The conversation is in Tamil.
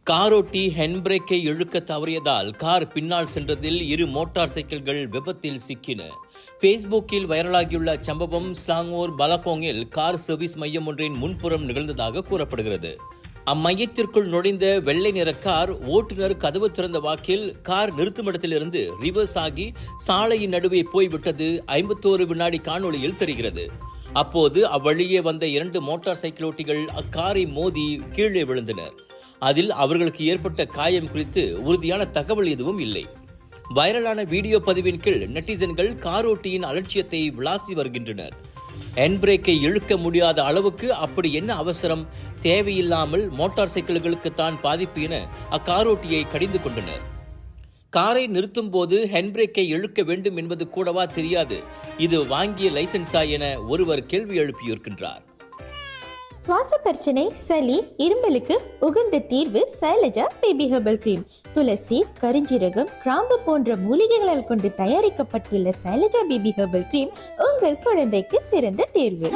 காரோட்டி ஹேண்ட் பிரேக்கை இழுக்க தவறியதால் கார் பின்னால் சென்றதில் 2 மோட்டார் சைக்கிள்கள் விபத்தில் சிக்கின. பேஸ்புக்கில் வைரலாகியுள்ள சம்பவம் ஸ்லாங்கூர் பலகோங்கில் கார் சர்வீஸ் மையம் ஒன்றின் முன்புறம் நிகழ்ந்ததாக கூறப்படுகிறது. அம்மையத்திற்குள் நுழைந்த வெள்ளை நிற கார் ஓட்டுநர் கதவு திறந்த வாக்கில் கார் நிறுத்துமிடத்திலிருந்து ரிவர்ஸ் ஆகி சாலையின் நடுவே போய்விட்டது 51 வினாடி காணொளியில் தெரிகிறது. அப்போது அவ்வழியே வந்த 2 மோட்டார் சைக்கிளோட்டிகள் அக்காரை மோதி கீழே விழுந்தனர். அதில் அவர்களுக்கு ஏற்பட்ட காயம் குறித்து உறுதியான தகவல் எதுவும் இல்லை. வைரலான வீடியோ பதிவின் கீழ் நெட்டிசன்கள் காரோட்டியின் அலட்சியத்தை விளாசி வருகின்றனர். ஹேண்ட் பிரேக்கை இழுக்க முடியாத அளவுக்கு அப்படி என்ன அவசரம், தேவையில்லாமல் மோட்டார் சைக்கிள்களுக்கு தான் பாதிப்பு என அக்காரோட்டியை கடிந்து கொண்டனர். காரை நிறுத்தும் போது ஹேண்ட் பிரேக்கை இழுக்க வேண்டும் என்பது கூடவா தெரியாது, இது வாங்கிய லைசன்ஸா என ஒருவர் கேள்வி எழுப்பியிருக்கின்றார். சுவாச பிரச்சனை, சளி, இருமலுக்கு உகந்த தீர்வு சைலஜா பேபி ஹெர்பல் கிரீம். துளசி, கரிஞ்சீரகம், கிராம்பு போன்ற மூலிகைகளால் கொண்டு தயாரிக்கப்பட்டுள்ள சைலஜா பேபி ஹெர்பல் கிரீம் உங்கள் குழந்தைக்கு சிறந்த தேர்வு.